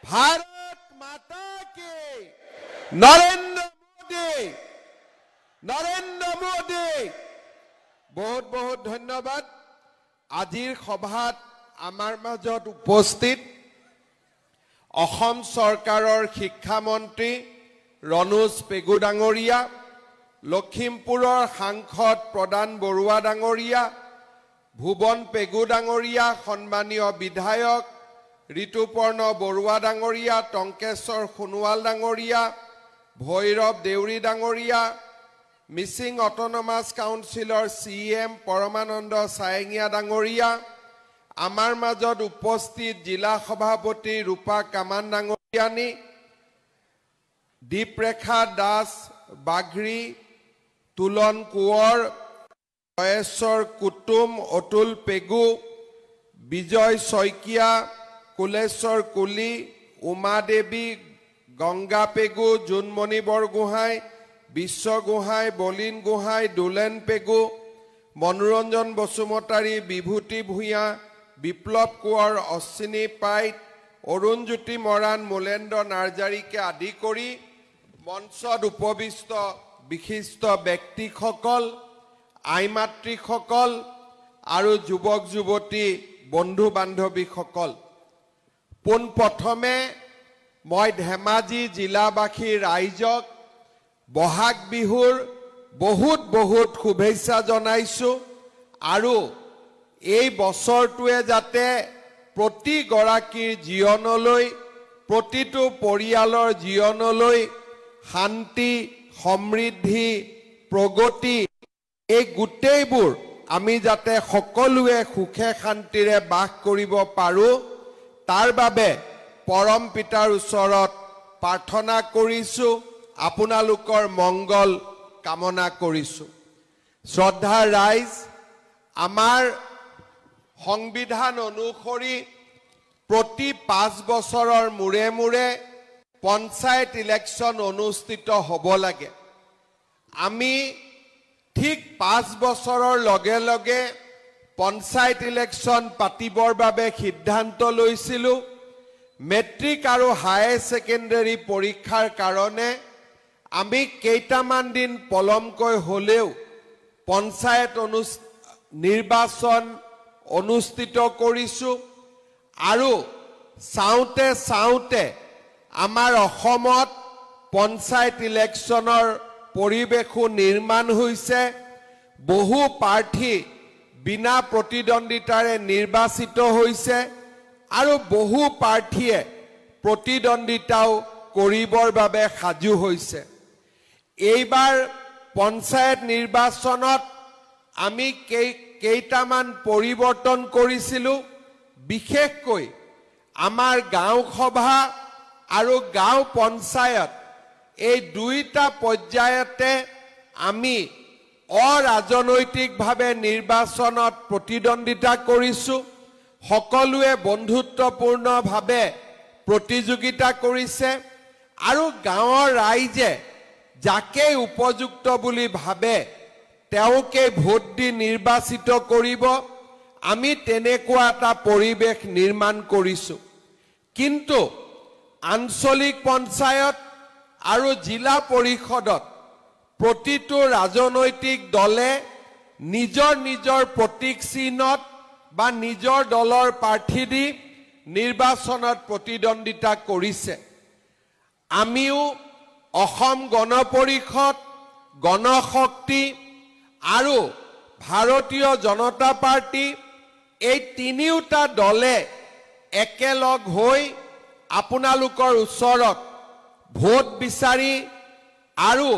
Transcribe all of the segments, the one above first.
भारत माता के नरेंद्र मोदी बहुत बहुत धन्यवाद आजिर सभात आमार मजत उपस्थित अहोम सरकारों शिक्षा मंत्री रनोज पेगु डांगरिया लखीमपुरर सांसद प्रदान बरुआ डांगरिया भुवन पेगु डांगरिया सम्मानीय विधायक ऋतुपर्ण बरुआ डांगरिया टंकेश्वर सोनोवाल डांगरिया भैरव देउरी डांगरिया मिसिंग अटोनमास काउन्सिलर CM परमानंद सायंगिया डांगरिया आमार मजत उपस्थित जिला सभापति रूपा कामान डांगरियानी दीपरेखा दास बाघरी तुलन कुंवर जयेश्वर कुटुम अतुल पेगु विजय शइकिया कुलेश्वर कुली उमा देवी गंगा पेगु जुनमणि बरगोहाई विश्व गोहाई बलिन गोहाई दुलेन पेगु मनोरंजन बसुमतारी विभूति भूया विप्लव कुंवर अश्विनी पाइट अरुणज्योति मरान मुलेन्द्र नार्जारीके आदि करी मंचत उपविष्ट विशिष्ट व्यक्तिसकल आईमातृसकल आरु युवक युवती बंधु बान्धवीसकल पोनप्रथमे मैं धेमाजी जिलाबासी राइजक बहाग बिहुर बहुत बहुत शुभेच्छा जनाइछु आरु এই বছৰটোৱে যাতে প্ৰতিগৰাকীৰ জীৱনলৈ প্ৰতিটো পৰিয়ালৰ জীৱনলৈ শান্তি সমৃদ্ধি প্ৰগতি এই গুটেইবোৰ আমি যাতে সকলোৱে সুখে শান্তিৰে বাস কৰিব পাৰো তাৰ বাবে পৰম পিতাৰ ওচৰত প্ৰাৰ্থনা কৰিছো আপোনালোকৰ মংগল কামনা কৰিছো শ্ৰদ্ধা ৰাইজ আমাৰ সংবিধান অনুসৰি প্ৰতি 5 বছৰৰ মুৰে মুৰে পঞ্চায়ত ইলেকশন অনুষ্ঠিত হ'ব লাগে আমি ঠিক 5 বছৰৰ লগে লগে পঞ্চায়ত ইলেকশন পাতিবৰ বাবে সিদ্ধান্ত লৈছিলো মেট্ৰিক আৰু হায়াৰ সেকেন্ডাৰী পৰীক্ষাৰ কাৰণে আমি কেইটামান দিন পলমকৈ হলেও পঞ্চায়ত নিৰ্বাচন অনুষ্ঠিত কৰিছো আৰু চাওতে চাওতে আমাৰ অসমত পঞ্চায়ত ইলেকশনৰ পৰিবেশো নিৰ্মাণ হৈছে বহু প্ৰাৰ্থী বিনা প্ৰতিদ্বন্দিতাৰে নিৰ্বাচিত হৈছে আৰু বহু প্ৰাৰ্থীয়ে প্ৰতিদ্বন্দিতাও কৰিবৰ বাবে সাজু হৈছে এইবাৰ পঞ্চায়ত নিৰ্বাচনত আমি কেইটামান পৰিৱৰ্তন কৰিছিলো বিশেষকৈ আমাৰ গাঁও সভা আৰু গাঁও পঞ্চায়ত এই দুইটা পৰ্যায়তে আমি অৰাজনৈতিকভাৱে নিৰ্বাচনত প্ৰতিদ্বন্দিতা কৰিছো সকলোৱে বন্ধুত্বপূৰ্ণভাৱে প্ৰতিযোগিতা কৰিছে আৰু গাঁৱৰ ৰাইজে যাকে উপযুক্ত বুলি ভাবে তেওঁকে ভোট দি নিৰ্বাচিত কৰিব আমি তেনেকুৱা এটা পৰিবেশ নিৰ্মাণ কৰিছো কিন্তু আঞ্চলিক পঞ্চায়ত আৰু জিলা পৰিষদত প্ৰতিটো ৰাজনৈতিক দলে নিজৰ নিজৰ প্ৰতীক চিহ্নত বা নিজৰ দলৰ প্ৰাৰ্থী দি নিৰ্বাচনত প্ৰতিদ্বন্দিতা কৰিছে আমিও অসম গণ পৰিষদ গণশক্তি আৰু ভাৰতীয় জনতা পাৰ্টি এই তিনিওটা দলে একেলগ হৈ আপোনালোকৰ ওচৰত ভোট বিচাৰি আৰু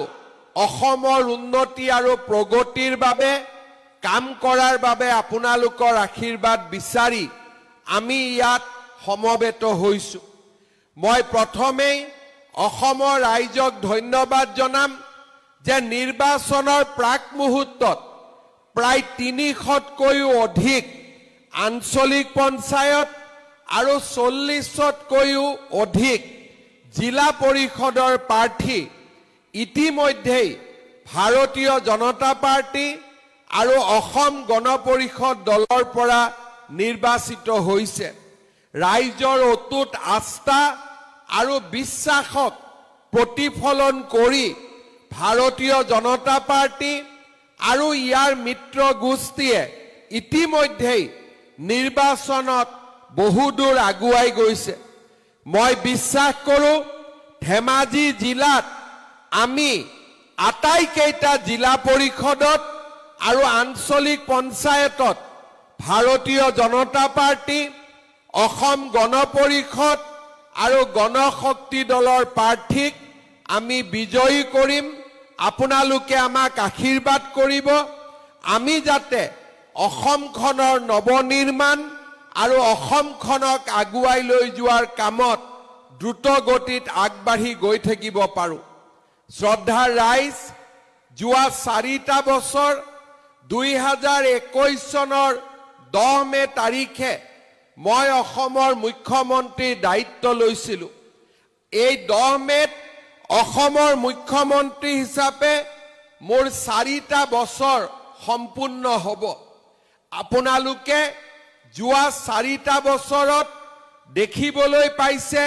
অসমৰ উন্নতি আৰু প্ৰগতিৰ বাবে কাম কৰাৰ বাবে আপোনালোকৰ আশীৰ্বাদ বিচাৰি আমি ইয়াত সমবেত হৈছো মই প্ৰথমেই অসমৰ ৰাইজক ধন্যবাদ জনাম যে নিৰ্বাচনৰ প্ৰাক মুহূৰ্তত প্ৰায় 300তকৈও অধিক আঞ্চলিক পঞ্চায়ত আৰু 40তকৈও অধিক জিলা পৰিষদৰ প্ৰাৰ্থী ইতিমধ্যেই ভাৰতীয় জনতা পাৰ্টি আৰু অসম গণ পৰিষদ দলৰ পৰা নিৰ্বাচিত হৈছে। ৰাইজৰ অটুট আস্থা আৰু বিশ্বাসক প্ৰতিফলন কৰি ভাৰতীয় জনতা পাৰ্টি আৰু ইয়াৰ মিত্ৰ গোষ্ঠীয়ে ইতিমধ্যেই নিৰ্বাচনত বহুদূৰ আগুৱাই গৈছে। মই বিশ্বাস কৰোঁ ধেমাজি জিলাত আমি আটাইকেইটা জিলা পৰিষদত আৰু আঞ্চলিক পঞ্চায়তত ভাৰতীয় জনতা পাৰ্টি, অসম গণ পৰিষদ আৰু গণশক্তি দলৰ প্ৰাৰ্থীক আমি বিজয়ী কৰিম। আপোনালোকে আমাক আশীৰ্বাদ কৰিব। আমি যাতে অসমখনৰ নৱনিৰ্মাণ আৰু অসমখনক আগুৱাই লৈ যোৱাৰ কামত দ্ৰুত গতিত আগবাঢ়ি গৈ থাকিব পাৰোঁ। শ্ৰদ্ধাৰ ৰাইজ, যোৱা 4টা বছৰ 2021 চনৰ 10 মে তাৰিখে মই অসমৰ মুখ্যমন্ত্ৰীৰ দায়িত্ব লৈছিলোঁ। এই 10 মেত অসমৰ মুখ্যমন্ত্ৰী হিচাপে মোৰ 4টা বছৰ সম্পূৰ্ণ হ'ব। আপোনালোকে যোৱা 4টা বছৰত দেখিবলৈ পাইছে,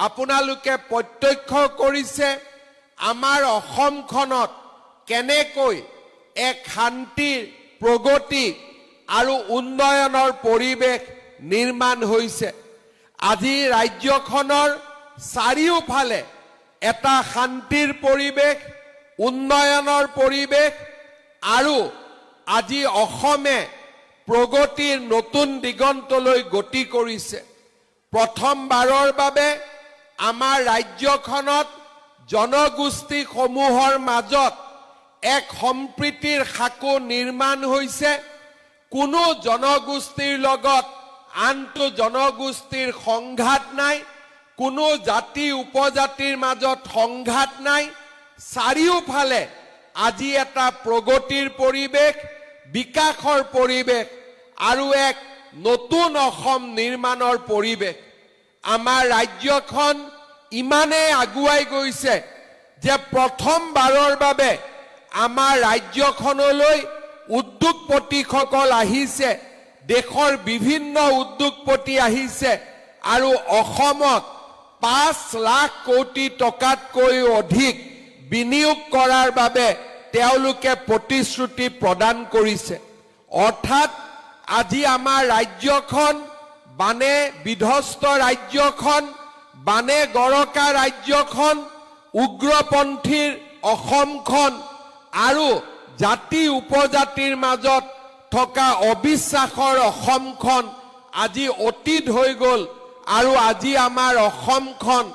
আপোনালোকে প্ৰত্যক্ষ কৰিছে আমাৰ অসমখনত কেনেকৈ এক শান্তিৰ, প্ৰগতি আৰু উন্নয়নৰ পৰিৱেশ নিৰ্মাণ হৈছে। আজি ৰাজ্যখনৰ চাৰিওফালে এটা শান্তিৰ পৰিৱেশ, উন্নয়নৰ পৰিৱেশ আৰু আজি অসমে প্ৰগতিৰ নতুন দিগন্তলৈ গতি কৰিছে। প্ৰথমবাৰৰ বাবে আমাৰ ৰাজ্যখনত জনগোষ্ঠীসমূহৰ মাজত এক সম্প্ৰীতিৰ সাঁকো নিৰ্মাণ হৈছে। কোনো জনগোষ্ঠীৰ লগত আনটো জনগোষ্ঠীৰ সংঘাত নাই, কোনো জাতি উপজাতিৰ মাজত সংঘাত নাই। চাৰিওফালে আজি এটা প্ৰগতিৰ পৰিৱেশ, বিকাশৰ পৰিৱেশ আৰু এক নতুন অসম নিৰ্মাণৰ পৰিৱেশ। আমাৰ ৰাজ্যখন ইমানেই আগুৱাই গৈছে যে প্ৰথমবাৰৰ বাবে আমাৰ ৰাজ্যখনলৈ উদ্যোগপতিসকল আহিছে, দেশৰ বিভিন্ন উদ্যোগপতি আহিছে আৰু অসমত 5 লাখ কোটি টকাতকৈ অধিক বিনিয়োগ কৰাৰ বাবে তেওঁলোকে প্ৰতিশ্ৰুতি প্ৰদান কৰিছে। অৰ্থাৎ আজি আমাৰ ৰাজ্যখন বানে বিধ্বস্ত ৰাজ্যখন, বানে গৰকা ৰাজ্যখন, উগ্ৰপন্থীৰ অসমখন আৰু জাতি উপজাতিৰ মাজত থকা অবিশ্বাসৰ অসমখন আজি অতীত হৈ গ'ল আৰু আজি আমাৰ অসমখন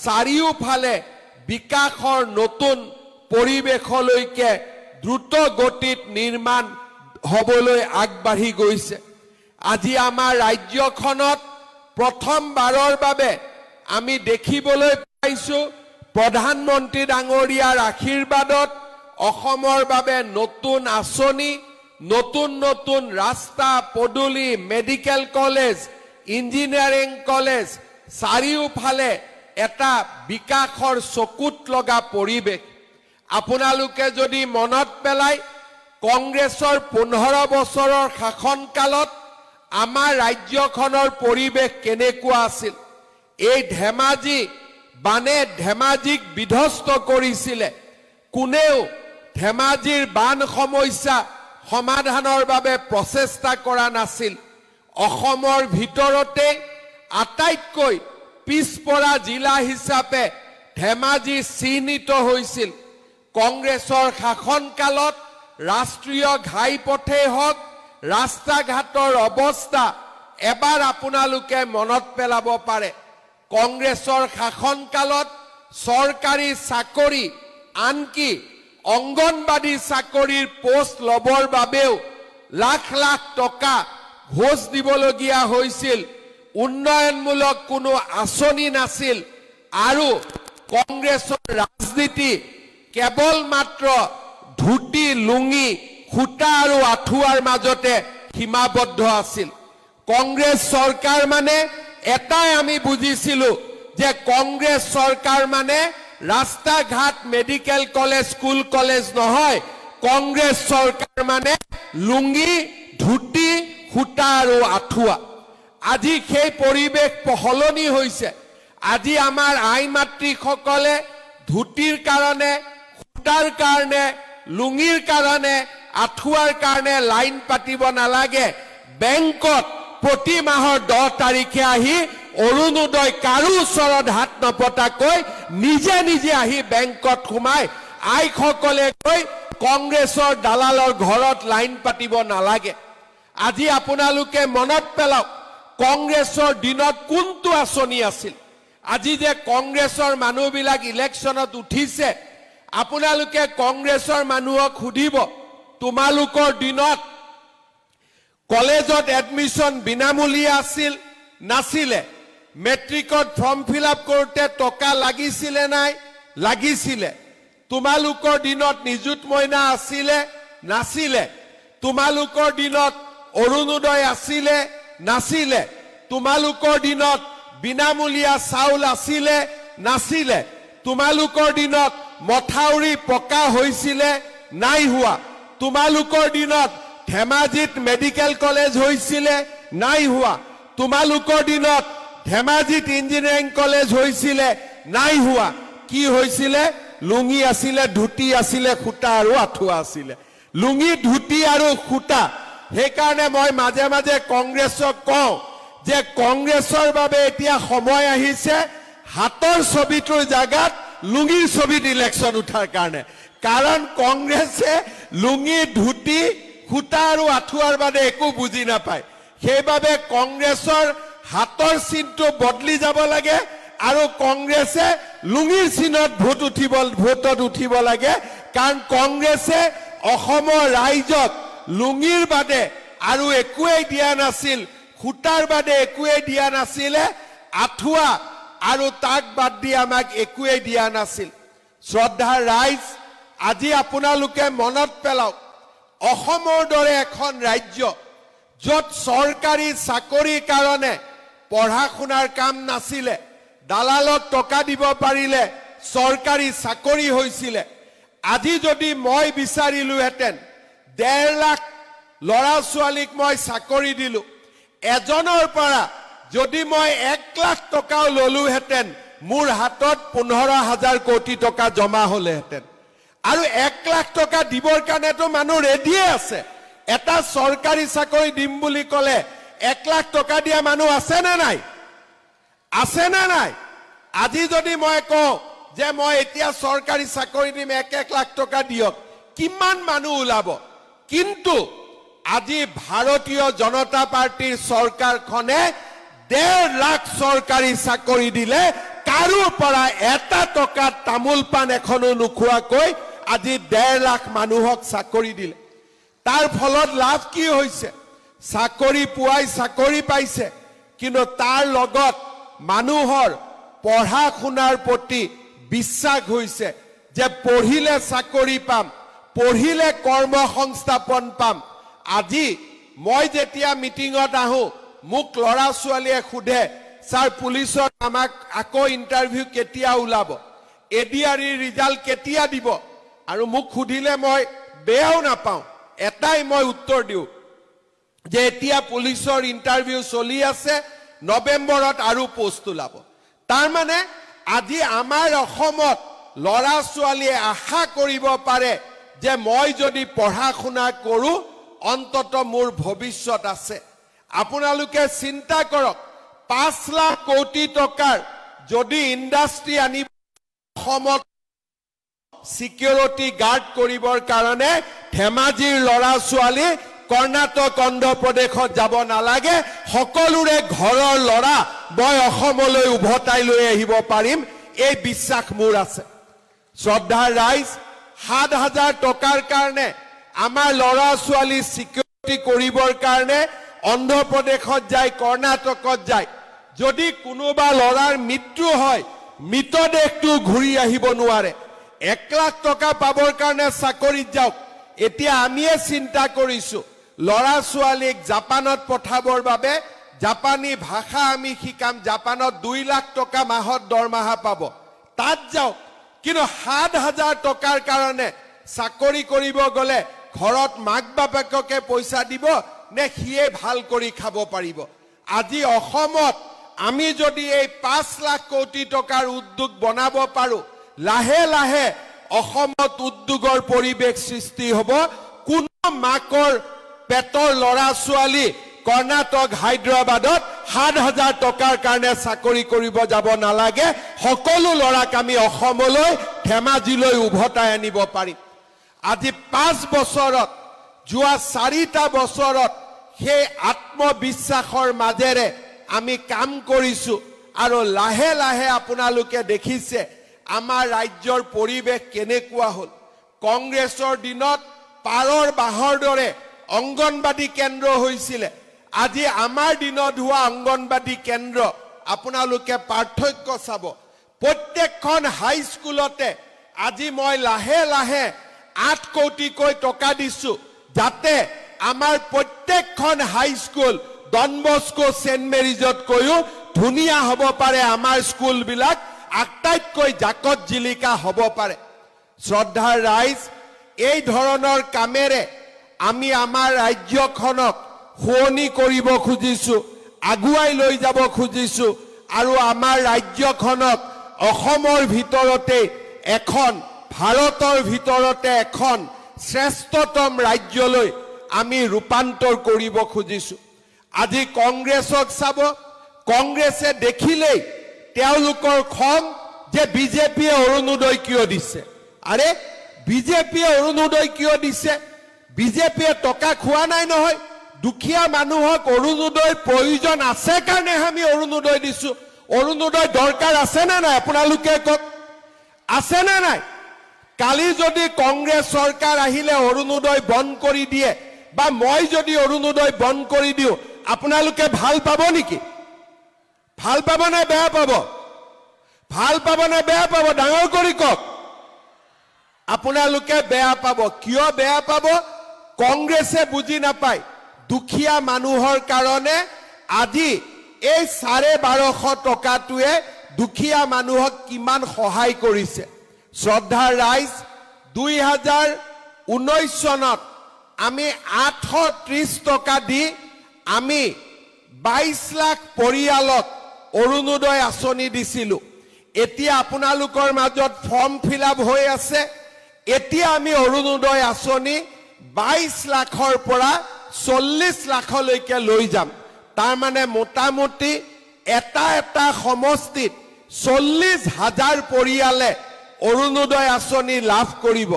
চাৰিওফালে বিকাশৰ নতুন পৰিৱেশলৈকে দ্ৰুত গতিত নিৰ্মাণ হ'বলৈ আগবাঢ়ি গৈছে। আজি আমাৰ ৰাজ্যখনত প্ৰথমবাৰৰ বাবে আমি দেখিবলৈ পাইছোঁ প্ৰধানমন্ত্ৰী ডাঙৰীয়াৰ আশীৰ্বাদত অসমৰ বাবে নতুন আঁচনি, নতুন নতুন ৰাস্তা পদূলি, মেডিকেল কলেজ, ইঞ্জিনিয়াৰিং কলেজ, চাৰিওফালে এটা বিকাশৰ চকুত লগা পৰিৱেশ। আপোনালোকে যদি মনত পেলায় কংগ্ৰেছৰ 15 বছৰৰ শাসনকালত আমাৰ ৰাজ্যখনৰ পৰিৱেশ কেনেকুৱা আছিল। এই ধেমাজি বানে ধেমাজিক বিধ্বস্ত কৰিছিলে। কোনেও ধেমাজিৰ বান সমস্যা সমাধানৰ বাবে প্ৰচেষ্টা কৰা নাছিল। অসমৰ ভিতৰতে আটাইতকৈ পিছপৰা জিলা হিচাপে ধেমাজি চিহ্নিত হৈছিল। কংগ্ৰেছৰ শাসনকালত ৰাষ্ট্ৰীয় ঘাইপথেই হওক, ৰাস্তা ঘাটৰ অৱস্থা এবাৰ আপোনালোকে মনত পেলাব পাৰে। কংগ্ৰেছৰ শাসনকালত চৰকাৰী চাকৰি, আনকি অংগনবাদী চাকৰিৰ পোষ্ট ল'বৰ বাবেও লাখ লাখ টকা ঘোষ দিবলগীয়া হৈছিল। উন্নয়নমূলক কোনো আঁচনি নাছিল আৰু কংগ্ৰেছৰ ৰাজনীতি কেৱল মাত্ৰ ধুতি, লুঙি, খুটা আৰু আঁঠুৱাৰ মাজতে সীমাবদ্ধ আছিল। কংগ্ৰেছ চৰকাৰ মানে এটাই আমি বুজিছিলোঁ যে কংগ্ৰেছ চৰকাৰ মানে ৰাস্তা ঘাট মেডিকেল কলেজ স্কুল কলেজ নহয় কংগ্ৰেছ চৰকাৰ মানে লুঙ্গি ধুতি খুটা আৰু আঠুৱা আজি সেই পৰিবেশ সলনি হৈছে আজি আমাৰ আই মাতৃসকলে ধুতিৰ কাৰণে খুটাৰ কাৰণে লুঙ্গিৰ কাৰণে আঠুৱাৰ কাৰণে লাইন পাতিব নালাগে বেংকত প্ৰতি মাহৰ 10 তাৰিখে আহি অৰুণোদয় কাৰো ওচৰত হাত নপতাকৈ নিজে নিজে আহি বেংকত সোমাই আইসকলে গৈ কংগ্ৰেছৰ দালালৰ ঘৰত লাইন পাতিব নালাগে আজি আপোনালোকে মনত পেলাওক কংগ্ৰেছৰ দিনত কোনটো আঁচনি আছিল আজি যে কংগ্ৰেছৰ মানুহবিলাক ইলেকশ্যনত উঠিছে আপোনালোকে কংগ্ৰেছৰ মানুহক সুধিব তোমালোকৰ দিনত কলেজত এডমিশন বিনামূলীয়া আছিল নাছিলে মেট্ৰিকত ফৰ্ম ফিল আপ কৰোতে টকা লাগিছিলে নাই লাগিছিলে তোমালোকৰ দিনত নিযুত মইনা আছিলে নাছিলে তোমালোকৰ দিনত অৰুণোদয় আছিলে নাছিলে তোমালোকৰ দিনত বিনামূলীয়া চাউল আছিলে নাছিলে তোমালোকৰ দিনত মথাউৰি পকা হৈছিলে নাই হোৱা তোমালোকৰ দিনত ধেমাজিত মেডিকেল কলেজ হৈছিলে নাই হোৱা তোমালোকৰ দিনত ধেমাজিত ইঞ্জিনিয়াৰিং কলেজ হৈছিলে নাই হোৱা কি হৈছিলে লুঙ্গি আছিলে ধুতি আছিলে খুটা আৰু আঠুৱা আছিলে লুঙ্গি ধুতি আৰু খুটা সেই কাৰণে মই মাজে মাজে কংগ্ৰেছক কওঁ যে কংগ্ৰেছৰ বাবে এতিয়া সময় আহিছে হাতৰ ছবিটোৰ জায়গাত লুঙ্গিৰ ছবিত ইলেকশ্যন উঠাৰ কাৰণে কাৰণ কংগ্ৰেছে লুঙ্গি ধুতি খুটা আৰু আঠুৱাৰ বাদে একো বুজি নাপায় সেইবাবে কংগ্ৰেছৰ হাতৰ চিনটো বদলি যাব লাগে আৰু কংগ্ৰেছে লুঙ্গিৰ চিনত ভোটত উঠিব লাগে কাৰণ কংগ্ৰেছে অসমৰ ৰাইজক লুঙ্গিৰ বাদে আৰু একোৱেই দিয়া নাছিল খুটাৰ বাদে একোৱেই দিয়া নাছিলে আঠুৱা আৰু তাক বাদ দি আমাক একোৱেই দিয়া নাছিল শ্ৰদ্ধাৰ ৰাইজ আজি আপোনালোকে মনত পেলাওক অসমৰ দৰে এখন ৰাজ্য য'ত চৰকাৰী চাকৰিৰ কাৰণে পঢ়া শুনাৰ কাম নাছিলে দালালক টকা দিব পাৰিলে চৰকাৰী চাকৰি হৈছিলে আজি যদি মই বিচাৰিলোহেঁতেন 1.5 লাখ ল'ৰা ছোৱালীক মই চাকৰি দিলো এজনৰ পৰা যদি মই 1 লাখ টকাও ললোহেঁতেন মোৰ হাতত 15,000 কোটি টকা জমা হলেহেঁতেন আৰু 1 লাখ টকা দিবৰ কাৰণেতো মানুহ ৰেডিয়ে আছে এটা চৰকাৰী চাকৰি দিম বুলি ক'লে 1 লাখ টকা দিয়া মানুহ আছে নে নাই আছে নে নাই আজি যদি মই কওঁ যে মই এতিয়া চৰকাৰী চাকৰি দিম 1 লাখ টকা দিয়ক কিমান মানুহ ওলাব কিন্তু আজি ভাৰতীয় জনতা পাৰ্টিৰ চৰকাৰখনে 1.5 লাখ চৰকাৰী চাকৰি দিলে কাৰো পৰা এটা টকা তামোল পান এখনো নোখোৱাকৈ আজি 1.5 লাখ মানুহক চাকৰি দিলে তাৰ ফলত লাভ কি হৈছে চাকৰি পুৱাই চাকৰি পাইছে কিন্তু তাৰ লগত মানুহৰ পঢ়া শুনাৰ প্ৰতি বিশ্বাস হৈছে যে পঢ়িলে চাকৰি পাম পঢ়িলে কৰ্ম সংস্থাপন পাম আজি মই যেতিয়া মিটিঙত আহো মোক লৰা ছোৱালীয়ে খুধে স্যাৰ পুলিচৰ আমাক আকৌ ইন্টাৰভিউ কেতিয়া ওলাব এডিআৰই ৰিজাল্ট কেতিয়া দিব আৰু মোক খুধিলে মই বেয়াও নাপাওঁ এটাই মই উত্তৰ দিও যে এতিয়া পুলিচৰ ইন্টাৰভিউ চলি আছে নৱেম্বৰত আৰু পোষ্ট ওলাব তাৰ মানে আজি আমাৰ অসমত লৰা ছোৱালীয়ে আশা কৰিব পাৰে যে মই যদি পঢ়া শুনা কৰো অন্তত মোৰ ভৱিষ্যত আছে আপোনালোকে চিন্তা কৰক 5 লাখ কোটি টকাৰ যদি ইণ্ডাষ্ট্ৰি আনি অসমত সিকিউৰিটি গাৰ্ড কৰিবৰ কাৰণে ধেমাজিৰ লৰা ছোৱালী কৰ্ণাটক অন্ধ্ৰ প্ৰদেশত যাব নালাগে সকলোৰে ঘৰৰ লৰা মই অসমলৈ উভতাই লৈ আহিব পাৰিম এই বিশ্বাস মোৰ আছে শ্ৰদ্ধাৰ ৰাইজ 7,000 টকাৰ কাৰণে আমাৰ লৰা ছোৱালী সিকিউৰিটি কৰিবৰ কাৰণে অন্ধ্ৰ প্ৰদেশত যায় কৰ্ণাটকত যায় যদি কোনোবা লৰাৰ মৃত্যু হয় মৃতদেহটো ঘূৰি আহিব নোৱাৰে 1 লাখ টকা পাবৰ কাৰণে চাকৰিত যাওক এতিয়া আমিয়ে চিন্তা কৰিছো লৰা ছোৱালীক জাপানত পঠাবৰ বাবে জাপানী ভাষা আমি শিকাম জাপানত 2 লাখ টকা মাহত দৰমহা পাব তাত যাওক কিন্তু 7,000 টকাৰ কাৰণে চাকৰি কৰিব গলে ঘৰত মাক বাপেককে পইচা দিব নে হিয়ে ভাল কৰি খাব পাৰিব আজি অসমত আমি যদি এই 5 লাখ কোটি টকাৰ উদ্যোগ বনাব পাৰো লাহে লাহে অসমত উদ্যোগৰ পৰিবেশ সৃষ্টি হ'ব কোনো মাকৰ পেটৰ লৰা ছোৱালী কৰ্ণাটক হায়দৰাবাদত 7,000 টকাৰ কাৰণে চাকৰি কৰিব যাব নালাগে সকলো লৰাক আমি অসমলৈ ধেমাজিলৈ উভতাই আনিব পাৰিম আজি 5 বছৰত যোৱা 4টা বছৰত সেই আত্মবিশ্বাসৰ মাজেৰে আমি কাম কৰিছো আৰু লাহে লাহে আপোনালোকে দেখিছে আমাৰ ৰাজ্যৰ পৰিবেশ কেনেকুৱা হ'ল কংগ্ৰেছৰ দিনত পাৰৰ বাহৰ দৰে অংগনবাদী কেন্দ্ৰ হৈছিল আজি আমাৰ দিনত হোৱা অংগনবাদী কেন্দ্ৰ আপোনালোকে পাৰ্থক্য চাব প্ৰত্যেকখন হাই স্কুলতে আজি মই লাহে লাহে 8 কোটিকৈ টকা দিছো যাতে আমাৰ প্ৰত্যেকখন হাই স্কুল ডন বস্কো সেন্ট মেৰিজত কৈও ধুনিয়া হ'ব পাৰে আমাৰ স্কুল বিলাক আটাইতকৈ জাকত জিলিকা হ'ব পাৰে শ্ৰদ্ধাৰ ৰাইজ এই ধৰণৰ কামেৰে আমি আমাৰ ৰাজ্যখনক শুৱনি কৰিব খুজিছো আগুৱাই লৈ যাব খুজিছো আৰু আমাৰ ৰাজ্যখনক অসমৰ ভিতৰতে এখন ভাৰতৰ ভিতৰতে এখন শ্ৰেষ্ঠতম ৰাজ্যলৈ আমি ৰূপান্তৰ কৰিব খুজিছো আজি কংগ্ৰেছক চাব কংগ্ৰেছে দেখিলেই তেওঁলোকৰ খং যে বিজেপিয়ে অৰুণোদয় কিয় দিছে আৰে বিজেপিয়ে অৰুণোদয় কিয় দিছে বিজেপিয়ে টকা খোৱা নাই নহয় দুখীয়া মানুহক অৰুণোদয়ৰ প্ৰয়োজন আছে কাৰণে আমি অৰুণোদয় দিছো অৰুণোদয় দৰকাৰ আছে না নাই আপোনালোকে কক আছে না নাই কালি যদি কংগ্ৰেছ চৰকাৰ আহিলে অৰুণোদয় বন্ধ কৰি দিয়ে বা মই যদি অৰুণোদয় বন্ধ কৰি দিও আপোনালোকে ভাল পাব নেকি ভাল পাব না বেয়া পাব ভাল পাব না বেয়া পাব ডাঙৰ কৰি কক আপোনালোকে বেয়া পাব কিয় বেয়া পাব কংগ্ৰেছে বুজি নাপায় দুখীয়া মানুহৰ কাৰণে আজি এই 1250 টকাটোৱে দুখীয়া মানুহক কিমান সহায় কৰিছে শ্ৰদ্ধাৰ ৰাইজ 2019 চনত আমি 830 টকা দি আমি 22 লাখ পৰিয়ালক অৰুণোদয় আঁচনি দিছিলো এতিয়া আপোনালোকৰ মাজত ফৰ্ম ফিল আপ হৈ আছে এতিয়া আমি অৰুণোদয় আঁচনি 22 লাখৰ পৰা 40 লাখলৈকে লৈ যাম তাৰ মানে মোটামুটি এটা সমষ্টিত 40,000 পৰিয়ালে অৰুণোদয় আঁচনি লাভ কৰিব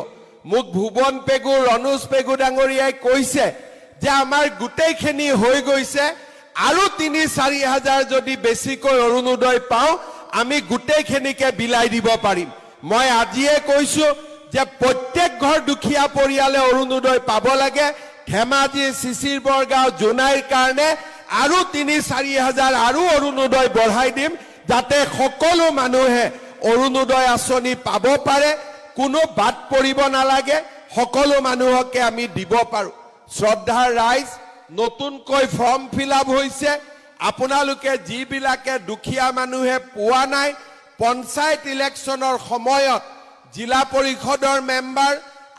মোক ভুৱন পেগু ৰনোজ পেগু ডাঙৰীয়াই কৈছে যে আমাৰ গোটেইখিনি হৈ গৈছে আৰু 3-4 হাজাৰ যদি বেছিকৈ অৰুণোদয় পাওঁ আমি গোটেইখিনিকে বিলাই দিব পাৰিম মই আজিয়ে কৈছো যে প্ৰত্যেক ঘৰ দুখীয়া পৰিয়ালে অৰুণোদয় পাব লাগে ধেমাজি শিশিৰ বৰগাঁও জোনাইৰ কাৰণে আৰু 3-4 হাজাৰ আৰু অৰুণোদয় বঢ়াই দিম যাতে সকলো মানুহে অৰুণোদয় আঁচনি পাব পাৰে কোনো বাদ পৰিব নালাগে সকলো মানুহকে আমি দিব পাৰো শ্ৰদ্ধাৰ ৰাইজ নতুনকৈ ফৰ্ম ফিল আপ হৈছে আপোনালোকে যিবিলাকে দুখীয়া মানুহে পোৱা নাই পঞ্চায়ত ইলেকশ্যনৰ সময়ত জিলা পৰিষদৰ মেম্বাৰ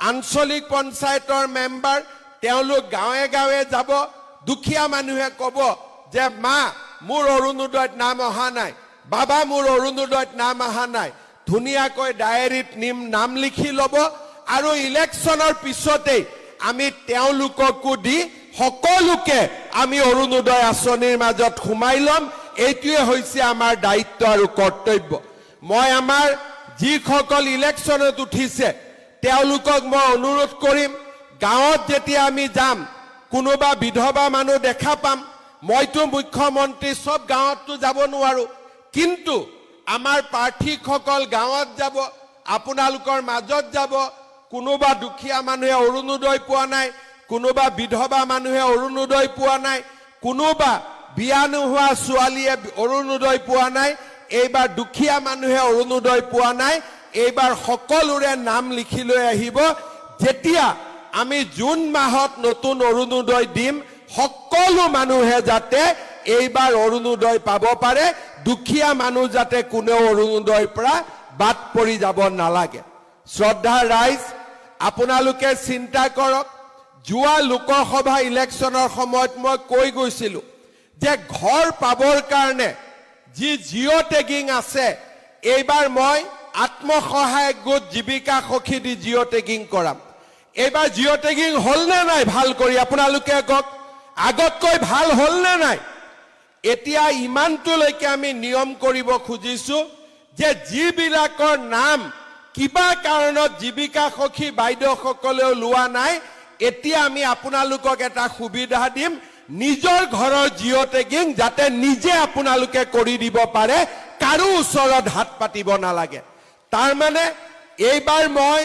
আঞ্চলিক পঞ্চায়তৰ মেম্বাৰ তেওঁলোক গাঁৱে গাঁৱে যাব দুখীয়া মানুহে ক'ব যে মা মোৰ অৰুণোদয়ত নাম অহা নাই বাবা মোৰ অৰুণোদয়ত নাম অহা নাই ধুনিয়াকৈ ডায়েৰীত নাম লিখি ল'ব আৰু ইলেকশ্যনৰ পিছতেই আমি তেওঁলোককো দি সকলোকে আমি অৰুণোদয় আঁচনিৰ মাজত সোমাই ল'ম এইটোৱে হৈছে আমাৰ দায়িত্ব আৰু কৰ্তব্য মই আমাৰ যিসকল ইলেকশ্যনত উঠিছে তেওঁলোকক মই অনুৰোধ কৰিম গাঁৱত যেতিয়া আমি যাম কোনোবা বিধৱা মানুহ দেখা পাম মইতো মুখ্যমন্ত্ৰী সব গাঁৱততো যাব নোৱাৰো কিন্তু আমাৰ প্ৰাৰ্থীসকল গাঁৱত যাব আপোনালোকৰ মাজত যাব কোনোবা দুখীয়া মানুহে অৰুণোদয় পোৱা নাই কোনোবা বিধৱা মানুহে অৰুণোদয় পোৱা নাই কোনোবা বিয়া নোহোৱা ছোৱালীয়ে অৰুণোদয় পোৱা নাই এইবাৰ দুখীয়া মানুহে অৰুণোদয় পোৱা নাই এইবাৰ সকলোৰে নাম লিখি লৈ আহিব যেতিয়া আমি জুন মাহত নতুন অৰুণোদয় দিম সকলো মানুহে যাতে এইবাৰ অৰুণোদয় পাব পাৰে দুখীয়া মানুহ যাতে কোনেও অৰুণোদয়ৰ পৰা বাদ পৰি যাব নালাগে শ্ৰদ্ধাৰ ৰাইজ আপোনালোকে চিন্তা কৰক যোৱা লোকসভা ইলেকশ্যনৰ সময়ত মই কৈ গৈছিলো যে ঘৰ পাবৰ কাৰণে যি জিঅ' টেগিং আছে এইবাৰ মই আত্মসহায়ক গোট জীৱিকা সখী দি জিঅ' টেগিং কৰাম এইবাৰ জিঅ' টেগিং হল নে নাই ভাল কৰি আপোনালোকে কওক আগতকৈ ভাল হল নে নাই এতিয়া ইমানটোলৈকে আমি নিয়ম কৰিব খুজিছো যে যিবিলাকৰ নাম কিবা কাৰণত জীৱিকা সখী বাইদেউসকলেও লোৱা নাই এতিয়া আমি আপোনালোকক এটা সুবিধা দিম নিজৰ ঘৰৰ জিঅ' টেগিং যাতে নিজে আপোনালোকে কৰি দিব পাৰে কাৰো ওচৰত হাত পাতিব নালাগে তাৰ মানে এইবাৰ মই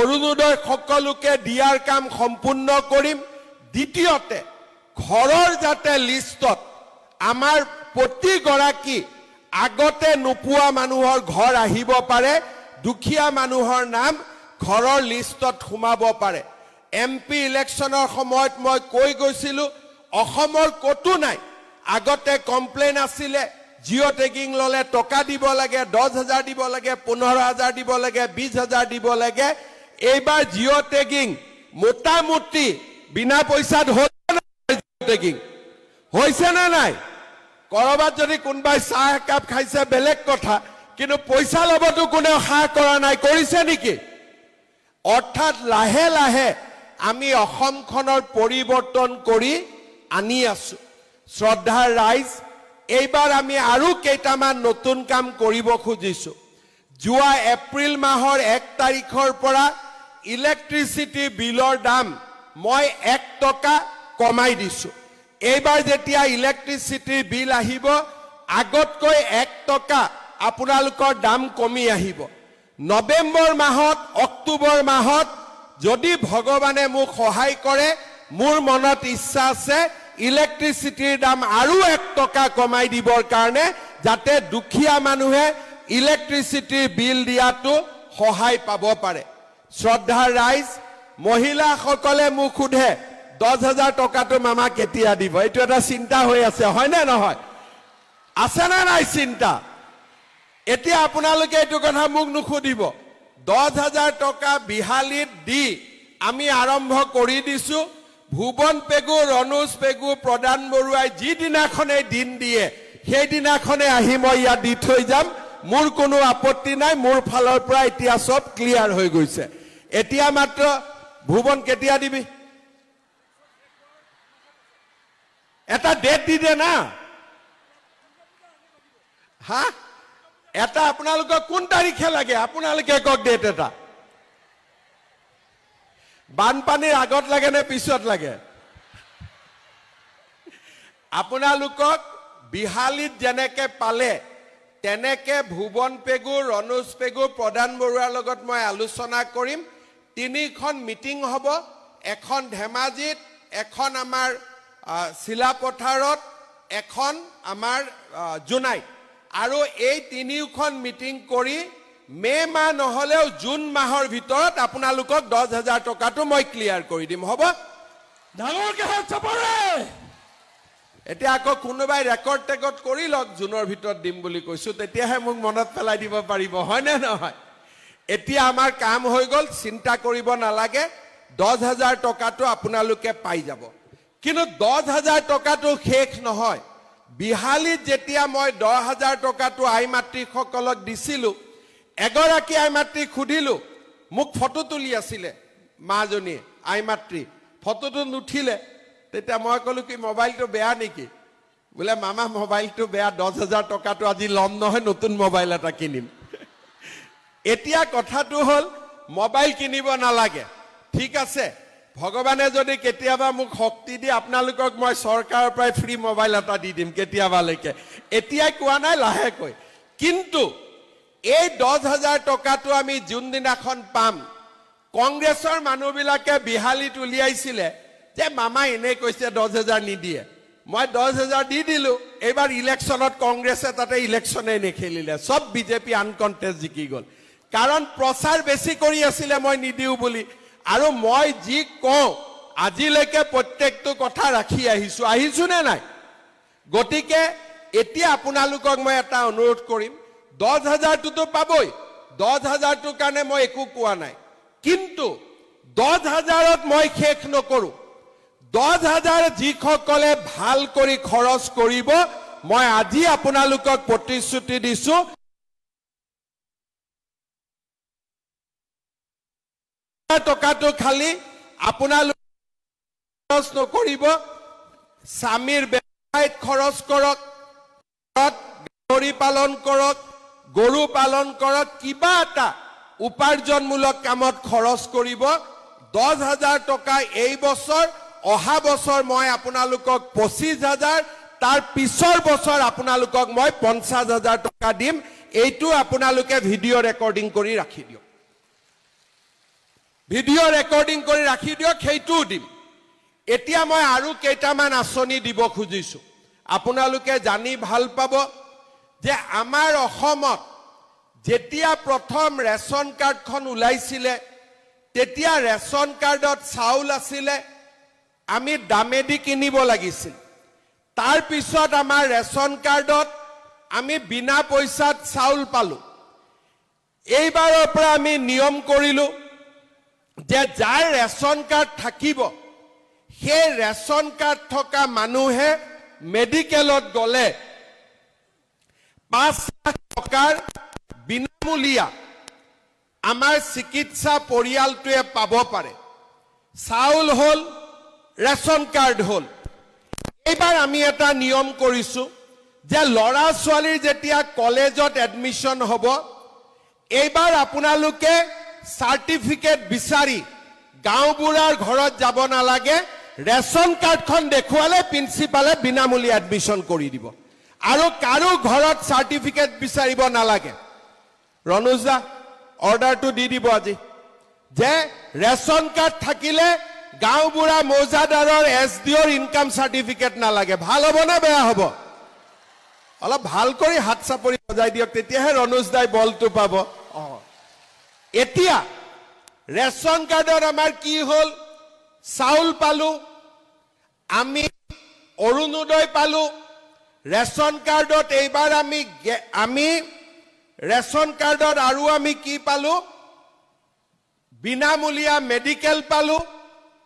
অৰুণোদয় সকলোকে দিয়াৰ কাম সম্পূৰ্ণ কৰিম দ্বিতীয়তে ঘৰৰ যাতে লিষ্টত আমাৰ প্ৰতিগৰাকী আগতে নোপোৱা মানুহৰ ঘৰ আহিব পাৰে দুখীয়া মানুহৰ নাম ঘৰৰ লিষ্টত সোমাব পাৰে এমপি ইলেকশ্যনৰ সময়ত মই কৈ গৈছিলো অসমৰ কতো নাই আগতে কমপ্লেইন আছিলে জিঅ' টেগিং ললে টকা দিব লাগে 10,000 দিব লাগে 15,000 দিব লাগে 20,000 দিব লাগে এইবাৰ জিঅ' টেগিং মোটামুটি বিনা পইচাত হ'ল জিঅ' টেগিং হৈছে না নাই কৰবাত যদি কোনবাই চাহ একাপ খাইছে বেলেগ কথা কিন্তু পইচা লবতো কোনেও হাঁ কৰা নাই কৰিছে নেকি অৰ্থাৎ লাহে লাহে আমি অসমখনৰ পৰিৱৰ্তন কৰি আনি আছো শ্ৰদ্ধাৰ ৰাইজ এইবাৰ আমি আৰু কেইটামান নতুন কাম কৰিব খুজিছো যোৱা এপ্ৰিল মাহৰ 1 তাৰিখৰ পৰা ইলেক্ট্ৰিচিটি বিলৰ দাম মই 1 টকা কমাই দিছো এইবাৰ যেতিয়া ইলেক্ট্ৰিচিটি বিল আহিব আগতকৈ 1 টকা আপোনালোকৰ দাম কমি আহিব নৱেম্বৰ মাহত অক্টোবৰ মাহত যদি ভগৱানে মোক সহায় কৰে মোৰ মনত ইচ্ছা আছে ইলেক্ট্ৰিচিটিৰ দাম আৰু 1 টকা কমাই দিবৰ কাৰণে যাতে দুখীয়া মানুহে ইলেক্ট্ৰিচিটিৰ বিল দিয়াটো সহায় পাব পাৰে শ্ৰদ্ধাৰ ৰাইজ মহিলাসকলে মোক সোধে 10,000 টকাটো মামা কেতিয়া দিব এইটো এটা চিন্তা হৈ আছে হয় নে নহয় আছে না নাই চিন্তা এতিয়া আপোনালোকে এইটো কথা মোক নুখুধিব 10,000 টকা বিহালীত দি আমি আৰম্ভ কৰি দিছো ভুৱন পেগু ৰনোজ পেগু প্ৰদান বৰুৱাই যিদিনাখনে দিন দিয়ে সেই দিনাখনে আহি মই ইয়াত দি থৈ যাম মোৰ কোনো আপত্তি নাই মোৰ ফালৰ পৰা এতিয়া সব ক্লিয়াৰ হৈ গৈছে এতিয়া মাত্ৰ ভুৱন কেতিয়া দিবি এটা ডেট দি দে না হা এটা আপোনালোকক কোন তাৰিখে লাগে আপোনালোকে কক ডেট এটা বানপানীৰ আগত লাগে নে পিছত লাগে আপোনালোকক বিহালীত যেনেকে পালে তেনেকে ভুৱন পেগু ৰনোজ পেগু প্ৰদান বৰুৱাৰ লগত মই আলোচনা কৰিম 3খন মিটিং হ'ব এখন ধেমাজিত এখন আমাৰ শিলাপথাৰত এখন আমাৰ জুনাইত আৰু এই 3খন মিটিং কৰি মে মাহ নহলেও জুন মাহৰ ভিতৰত আপোনালোকক 10,000 টকাটো মই ক্লিয়াৰ কৰি দিম হ'ব ডাঙৰকে হাত চাপৰে এতিয়া আকৌ কোনোবাই ৰেকৰ্ড টেকত কৰি লওক জুনৰ ভিতৰত দিম বুলি কৈছো তেতিয়াহে মোক মনত পেলাই দিব পাৰিব হয় নে নহয় এতিয়া আমাৰ কাম হৈ গল চিন্তা কৰিব নালাগে 10,000 টকাটো আপোনালোকে পাই যাব কিন্তু 10,000 টকাটো শেষ নহয় বিহালীত যেতিয়া মই 10,000 টকাটো আই মাতৃসকলক দিছিলো এগৰাকী আই মাতৃ খুদিলো মোক ফটো তুলি আছিলে মাজনী আই মাতৃ ফটোটো নুঠিলে তেতিয়া মই কলো কি মোবাইলটো বেয়া নেকি বলে মামা মোবাইলটো বেয়া 10,000 টকাটো আজি লম নহয় নতুন মোবাইল এটা কিনিম এতিয়া কথাটো হল মোবাইল কিনিব নালাগে ঠিক আছে ভগৱানে যদি কেতিয়াবা মোক শক্তি দি আপোনালোকক মই চৰকাৰৰ পৰা ফ্ৰী মোবাইল এটা দি দিম কেতিয়াবালৈকে এতিয়া কোৱা নাই লাহেকৈ কিন্তু এই 10,000 টকাটো আমি জুন দিনাখন পাম কংগ্ৰেছৰ মানুহবিলাকে বিহালীত উলিয়াইছিলে যে মামা এনে কৈছে 10,000 নিদিয়ে মই 10,000 দি দিলো এবাৰ ইলেকশ্যনত কংগ্ৰেছে তাতে ইলেকশ্যনে নেখেলিলে সব বিজেপি আনকণ্টেষ্ট জিকি গল কাৰণ প্ৰচাৰ বেছি কৰি আছিলে মই নিদিও বুলি আৰু মই যি কওঁ আজিলৈকে প্ৰত্যেকটো কথা ৰাখি আহিছো নে নাই গতিকে এতিয়া আপোনালোকক মই এটা অনুৰোধ কৰিম 10,000 টো পাবই 10,000 টোৰ কাৰণে মই একো কোৱা নাই কিন্তু 10,000ত মই শেষ নকৰো 10,000 যিসকলে ভাল কৰি খৰচ কৰিব মই আজি আপোনালোকক প্ৰতিশ্ৰুতি দিছো টকাটো খালি আপোনালোক খৰচ নকৰিব স্বামীৰ ব্যৱসায়ত খৰচ কৰক গাহৰি পালন কৰক গৰু পালন কৰক কিবা এটা উপাৰ্জনমূলক কামত খৰচ কৰিব 10,000 টকা এই বছৰ অহা বছৰ মই আপোনালোকক 25,000 তাৰ পিছৰ বছৰ আপোনালোকক মই 50,000 টকা দিম এইটো আপোনালোকে ভিডিঅ' ৰেকৰ্ডিং কৰি ৰাখি দিয়ক ভিডিঅ' ৰেকৰ্ডিং কৰি ৰাখি দিয়ক সেইটোও দিম এতিয়া মই আৰু কেইটামান আঁচনি দিব খুজিছো আপোনালোকে জানি ভাল পাব যে আমাৰ অসমত যেতিয়া প্ৰথম ৰেচন কাৰ্ডখন ওলাইছিলে তেতিয়া ৰেচন কাৰ্ডত চাউল আছিলে আমি দামেদি কিনিব লাগিছিল তাৰ পিছত আমাৰ ৰেচন কাৰ্ডত আমি বিনা পইচাত চাউল পালো এইবাৰৰ পৰা আমি নিয়ম কৰিলো যে যাৰ ৰেচন কাৰ্ড থাকিব সেই ৰেচন কাৰ্ড থকা মানুহে মেডিকেলত গলে 5 লাখ টকাৰ বিনামূলীয়া আমাৰ চিকিৎসা পৰিয়ালটোৱে পাব পাৰে চাউল হল ৰেচন কাৰ্ড হল এইবাৰ আমি এটা নিয়ম কৰিছো যে লৰা ছোৱালীৰ যেতিয়া কলেজত এডমিশন হ'ব এইবাৰ আপোনালোকে সাৰ্টিফিকেট বিচাৰি গাঁওবুঢ়াৰ ঘৰত যাব নালাগে ৰেচন কাৰ্ডখন দেখুৱালে প্ৰিন্সিপালে বিনামূলীয়া এডমিশন কৰি দিব আৰু কাৰো ঘৰত সাৰ্টিফিকেট বিচাৰিব নালাগে ৰনুজা অৰ্ডাৰটো দি দিব আজি যে ৰেচন কাৰ্ড থাকিলে গাঁওবুঢ়া মৌজাদাৰৰ এছডিঅ'ৰ ইনকাম সাৰ্টিফিকেট নালাগে ভাল হ'ব না বেয়া হ'ব অলপ ভাল কৰি হাত চাপৰি বজাই দিয়ক তেতিয়াহে ৰনুজ দাই বলটো পাব এতিয়া ৰেচন কাৰ্ডৰ আমাৰ কি হল চাউল পালো আমি অৰুণোদয় পালো ৰেচন কাৰ্ডত এইবাৰ আমি ৰেচন কাৰ্ডত আৰু আমি কি পালো বিনামূলীয়া মেডিকেল পালো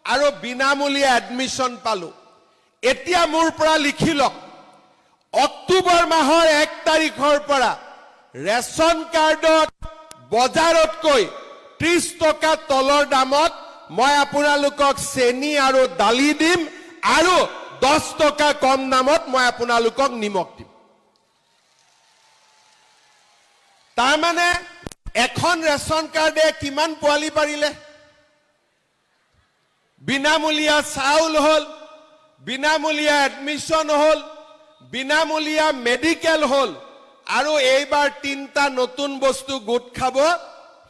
আৰু বিনামূলীয়া এডমিশন পালো এতিয়া মোৰ পৰা লিখি লওক অক্টোবৰ মাহৰ 1 তাৰিখৰ পৰা ৰেচন কাৰ্ডত বজাৰতকৈ 30 টকা তলৰ দামত মই আপোনালোকক চেনি আৰু দালি দিম আৰু 10 টকা কম দামত মই আপোনালোকক নিমখ দিম তাৰ মানে এখন ৰেচন কাৰ্ডে কিমান পোৱালি পাৰিলে বিনামূলীয়া চাউল হল বিনামূলীয়া এডমিশন হল বিনামূলীয়া মেডিকেল হল আৰু এইবাৰ 3টা নতুন বস্তু গোট খাব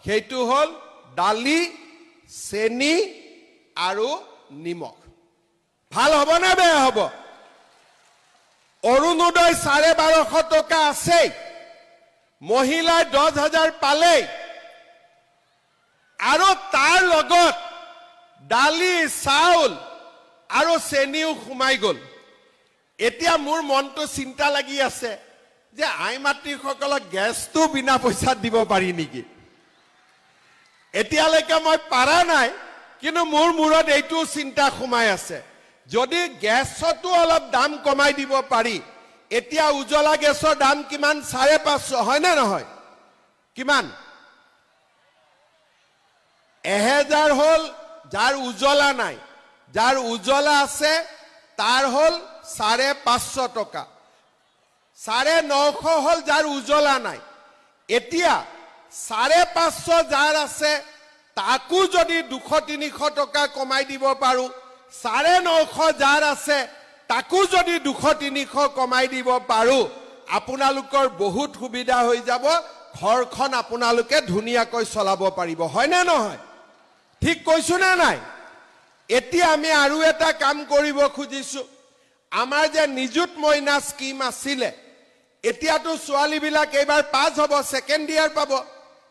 সেইটো হল দালি চেনি আৰু নিমখ ভাল হ'ব না বেয়া হ'ব অৰুণোদয় 1250 টকা আছে মহিলাই 10,000 পালে আৰু তাৰ লগত দালি চাউল আৰু চেনিও সোমাই গল এতিয়া মোৰ মনটো চিন্তা লাগি আছে যে আই মাতৃসকলক গেছটো বিনা পইচাত দিব পাৰি নেকি এতিয়ালৈকে মই পাৰা নাই কিন্তু মোৰ মূৰত এইটো চিন্তা সোমাই আছে যদি গেছটো অলপ দাম কমাই দিব পাৰি এতিয়া উজ্জ্বলা গেছৰ দাম কিমান 550 হয় না নহয় কিমান 1000 হল যাৰ উজ্জ্বলা নাই যাৰ উজ্জ্বলা আছে তাৰ হল 550 টকা 950 হল যাৰ উজ্জ্বলা নাই এতিয়া 550 যাৰ আছে তাকো যদি 200-300 টকা কমাই দিব পাৰো 950 যাৰ আছে তাকো যদি 200-300 কমাই দিব পাৰো আপোনালোকৰ বহুত সুবিধা হৈ যাব ঘৰখন আপোনালোকে ধুনিয়াকৈ চলাব পাৰিব হয় না নহয় ঠিক কৈছো না নাই এতিয়া আমি আৰু এটা কাম কৰিব খুজিছো আমাৰ যে নিযুত মইনা স্কিম আছিল এতিয়াতো ছোৱালী বিলাক এবাৰ পাস হ'ব সেকেন্ড ইয়াৰ পাব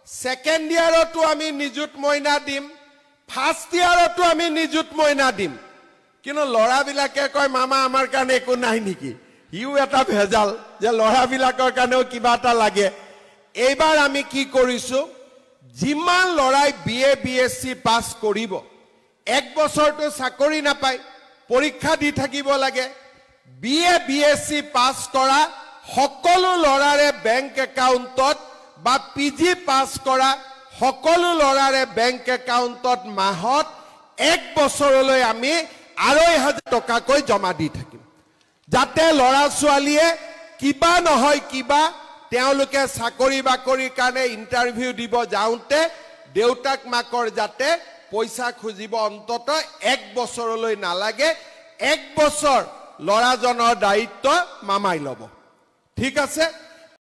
সেকেন্ড ইয়াৰতো আমি নিযুত মইনা দিম ফাৰ্স্ট ইয়াৰতো আমি নিযুত মইনা দিম কিন্তু লৰা বিলাকে কয় মামা আমাৰ কাৰণে একো নাই নেকি হিউ এটা ভেজাল যে ল'ৰাবিলাকৰ কাৰণেও কিবা এটা লাগে এইবাৰ আমি কি কৰিছো যিমান ল'ৰাই বিএ বিএসসি পাস কৰিব এক বছৰটো চাকৰি নাপায় পৰীক্ষা দি থাকিব লাগে বিএ বিএসসি পাস কৰা সকলো ল'ৰাৰে বেংক একাউণ্টত বা পিজি পাস কৰা সকলো ল'ৰাৰে বেংক একাউণ্টত মাহত এক বছৰলৈ আমি ২৫০০ টকাকৈ জমা দি থাকিম যাতে ল'ৰা ছোৱালীয়ে কিবা নহয় কিবা তেওঁলোকে চাকৰি বাকৰিৰ কাৰণে ইন্টাৰভিউ দিব যাওঁতে দেউতাক মাকৰ যাতে পইচা খুজিব অন্তত এক বছৰলৈ নালাগে এক বছৰ ল'ৰাজনৰ দায়িত্ব মামাই ল'ব ঠিক আছে